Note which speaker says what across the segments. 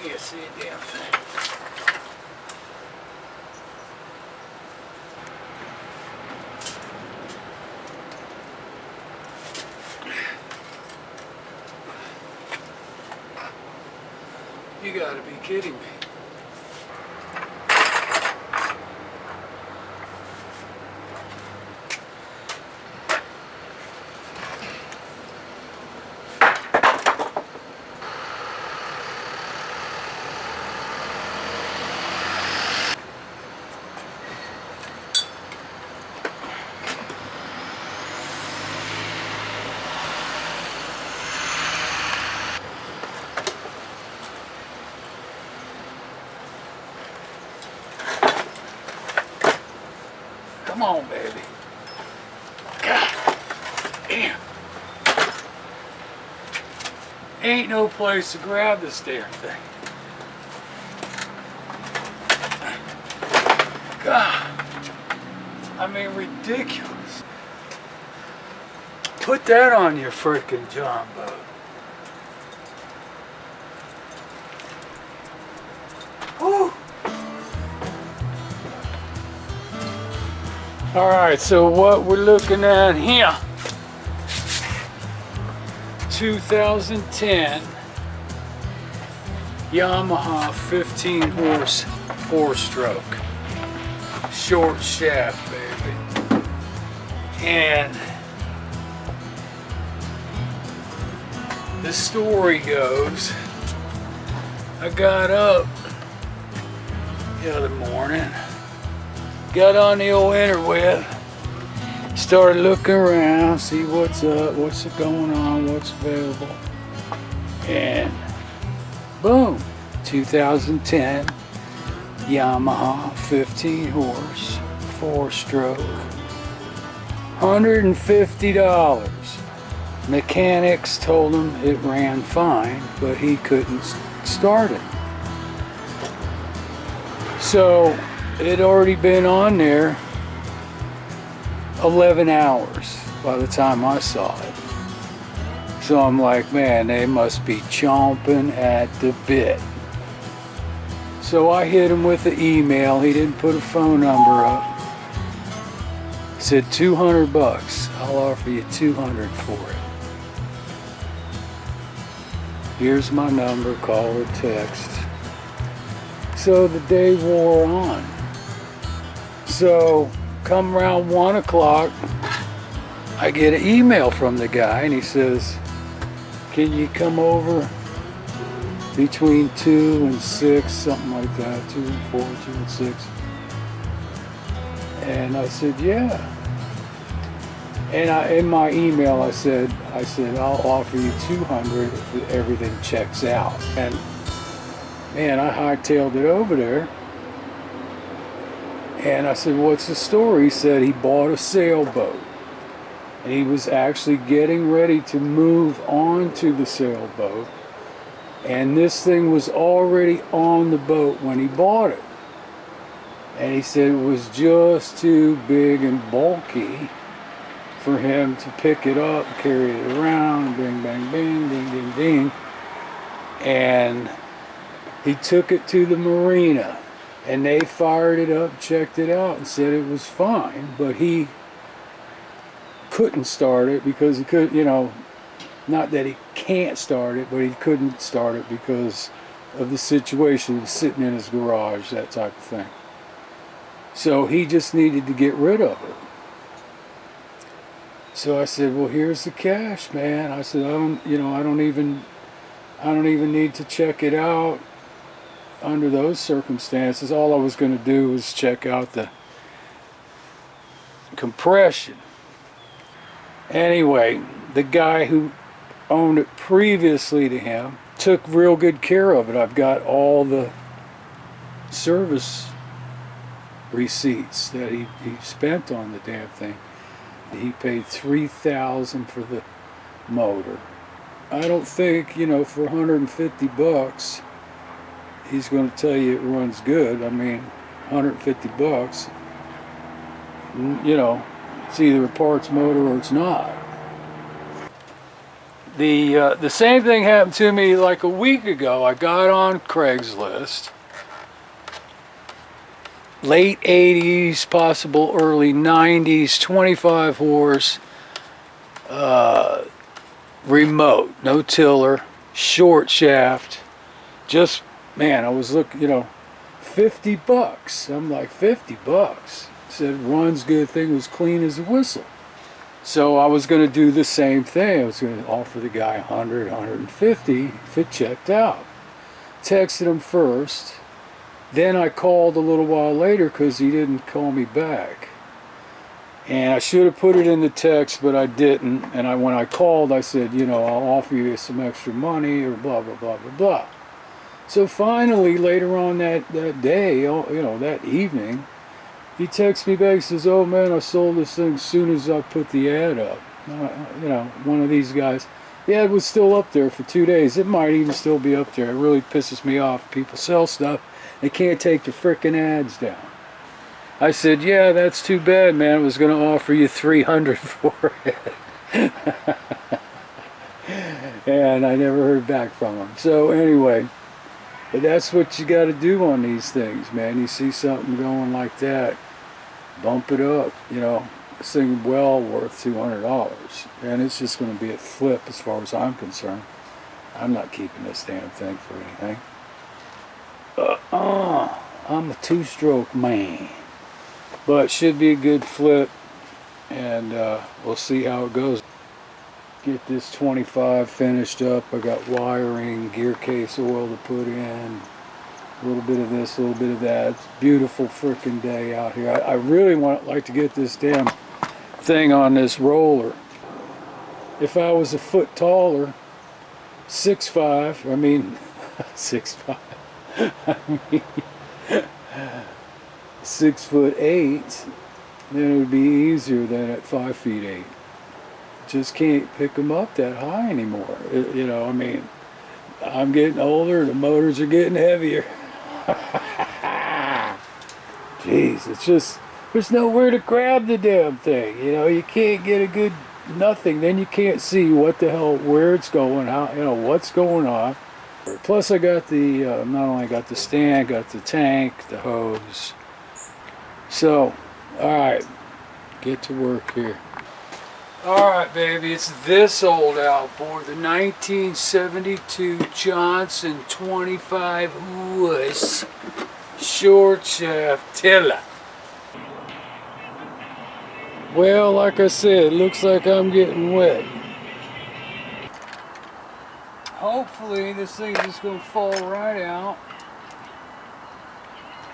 Speaker 1: Can't see a damn thing. You gotta be kidding me. Come on, baby. God damn. Ain't no place to grab this damn thing. God. I mean, ridiculous. Put that on your frickin' John boat. Whew. Alright, so what we're looking at here, 2010 Yamaha 15 horse 4-stroke, short shaft, baby. And the story goes, I got up the other morning, got on the old interweb, started looking around, see what's up, what's going on, what's available, and boom, 2010 Yamaha 15 horse 4-stroke, $150. Mechanics told him it ran fine, but he couldn't start it. So it had already been on there 11 hours by the time I saw it. So I'm like, man, they must be chomping at the bit. So I hit him with the email. He didn't put a phone number up. He said, $200. I'll offer you $200 for it. Here's my number, call or text. So the day wore on. So come around 1 o'clock, I get an email from the guy and he says, can you come over between 2 and 6, something like that, 2 and 4, 2 and 6. And I said, yeah. And in my email I said, I'll offer you $200 if everything checks out. And man, I hightailed it over there. And I said, what's the story? He said he bought a sailboat. And he was actually getting ready to move on to the sailboat. And this thing was already on the boat when he bought it. And he said it was just too big and bulky for him to pick it up, carry it around, bing, bang, bing, ding, ding, ding. And he took it to the marina. And they fired it up, checked it out, and said it was fine. But he couldn't start it because he could, not that he can't start it, but he couldn't start it because of the situation. He was sitting in his garage, that type of thing. So he just needed to get rid of it. So I said, well, here's the cash, man. I said, I don't even need to check it out under those circumstances. All I was going to do was check out the compression. Anyway, the guy who owned it previously to him took real good care of it. I've got all the service receipts that he spent on the damn thing. He paid $3,000 for the motor. I don't think, for $150, he's going to tell you it runs good. I mean, $150, it's either a parts motor or it's not. The same thing happened to me like a week ago. I got on Craigslist. Late 80s, possible early 90s, 25 horse, remote, no tiller, short shaft. Just, man, I was looking, $50. I'm like, $50. Said runs good, thing was clean as a whistle. So I was going to do the same thing. I was going to offer the guy 100, 150 if it checked out. Texted him first. Then I called a little while later because he didn't call me back. And I should have put it in the text, but I didn't. And when I called, I said, I'll offer you some extra money or blah, blah, blah, blah, blah. So finally, later on that day, that evening, he texts me back and says, oh man, I sold this thing as soon as I put the ad up. One of these guys. The ad was still up there for 2 days. It might even still be up there. It really pisses me off. People sell stuff. They can't take the frickin' ads down. I said, yeah, that's too bad, man. I was going to offer you $300 for it. And I never heard back from him. So anyway, but that's what you got to do on these things, man. You see something going like that, bump it up. This thing well worth $200. And it's just going to be a flip as far as I'm concerned. I'm not keeping this damn thing for anything. I'm a two-stroke man, but should be a good flip, and we'll see how it goes. Get this 25 finished up. I got wiring, gear case oil to put in, a little bit of this, a little bit of that. It's a beautiful freaking day out here. I really like to get this damn thing on this roller. If I was a foot taller, 6'5", I mean 6'5", I mean 6'8", then it would be easier than at 5'8". Just can't pick them up that high anymore. I'm getting older, the motors are getting heavier. Jeez, it's just, there's nowhere to grab the damn thing. You can't get a good nothing. Then you can't see what the hell, where it's going, how, what's going on. Plus I got the, not only got the stand, got the tank, the hose. So, alright, get to work here. Alright baby, it's this old outboard, the 1972 Johnson 25 horse short shaft tiller. Well, like I said, it looks like I'm getting wet. Hopefully this thing's just going to fall right out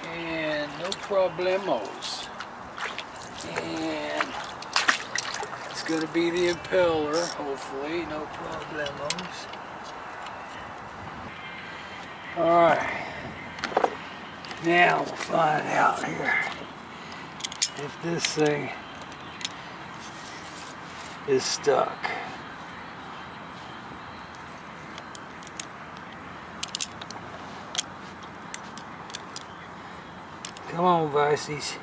Speaker 1: and no problemos. And it's going to be the impeller, hopefully, no problemos. Alright, now we'll find out here if this thing is stuck. Come on, Vices.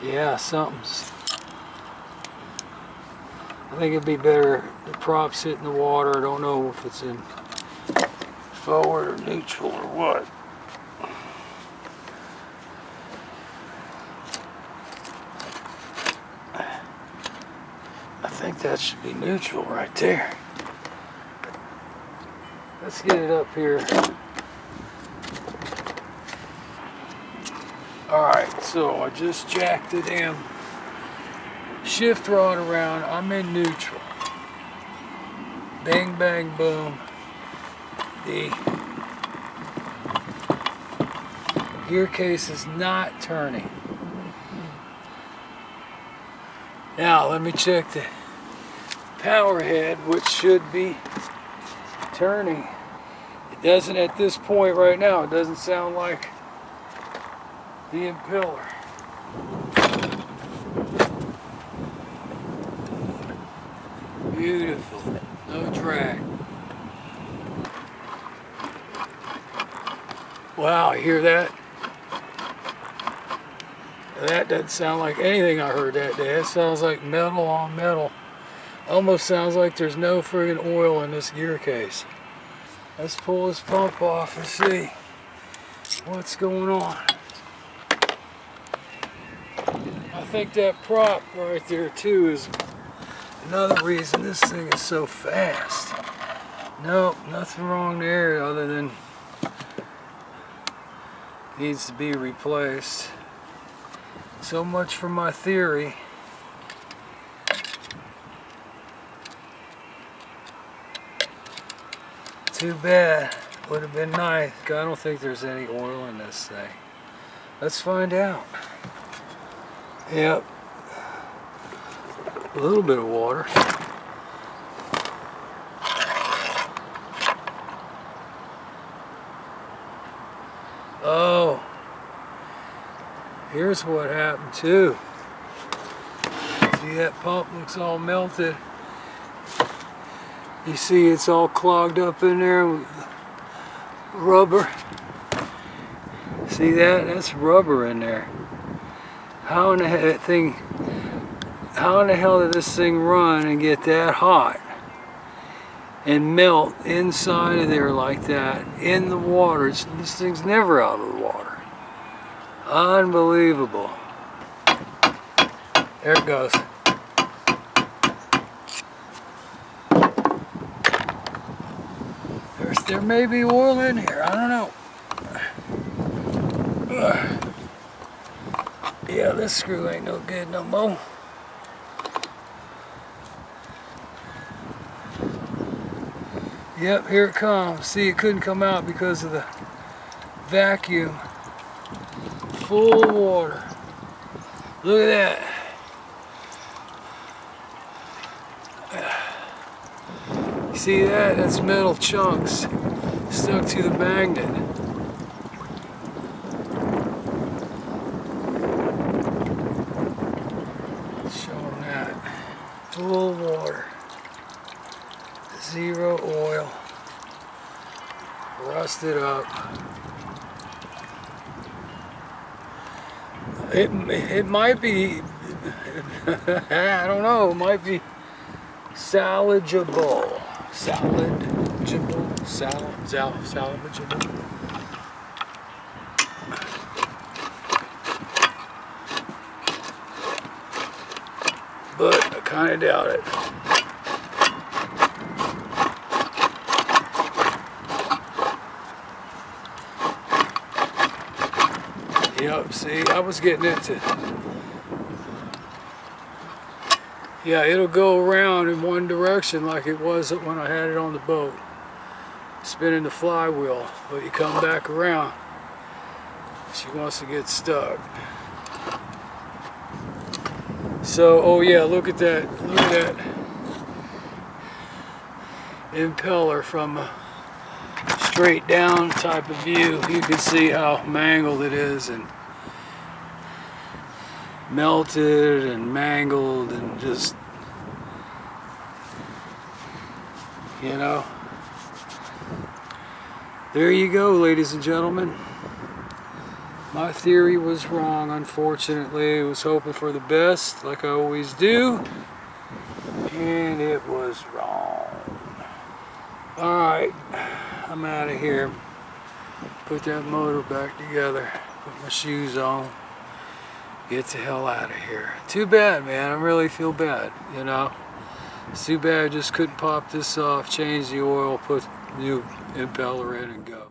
Speaker 1: Yeah, something's... I think it'd be better the props hit in the water. I don't know if it's in forward or neutral or what. I think that should be neutral right there. Let's get it up here. Alright, so I just jacked the damn shift rod around. I'm in neutral. Bang, bang, boom. The gear case is not turning. Now, let me check the power head, which should be turning. It doesn't at this point right now. It doesn't sound like the impeller. Beautiful. No drag. Wow, you hear that? That doesn't sound like anything I heard that day. It sounds like metal on metal. Almost sounds like there's no friggin' oil in this gear case. Let's pull this pump off and see what's going on. I think that prop right there too is another reason this thing is so fast. Nope, nothing wrong there other than needs to be replaced. So much for my theory. Too bad. Would have been nice. I don't think there's any oil in this thing. Let's find out. Yep. A little bit of water. Oh. Here's what happened too. See, that pump looks all melted. You see it's all clogged up in there with rubber. See that? That's rubber in there. How in the hell did this thing run and get that hot and melt inside of there like that in the water? This thing's never out of the water. Unbelievable. There it goes. There may be oil in here. I don't know. Yeah, this screw ain't no good no more. Yep, here it comes. See, it couldn't come out because of the vacuum. Full of water. Look at that. You see that? That's metal chunks stuck to the magnet. Show them that. Full of water. Zero oil. Rusted up. It might be, I don't know, it might be salvageable. Salvageable. But I kind of doubt it. Yep, see, I was getting it to, yeah, it'll go around in one direction like it was when I had it on the boat, spinning the flywheel, but you come back around, she wants to get stuck. So, oh yeah, look at that impeller from a straight down type of view. You can see how mangled it is and melted and mangled and just, you know. There you go, ladies and gentlemen. My theory was wrong, unfortunately. I was hoping for the best, like I always do, and it was wrong. Alright, I'm out of here. Put that motor back together, put my shoes on, get the hell out of here. Too bad, man. I really feel bad, you know. It's too bad I just couldn't pop this off, change the oil, put new impeller in and go.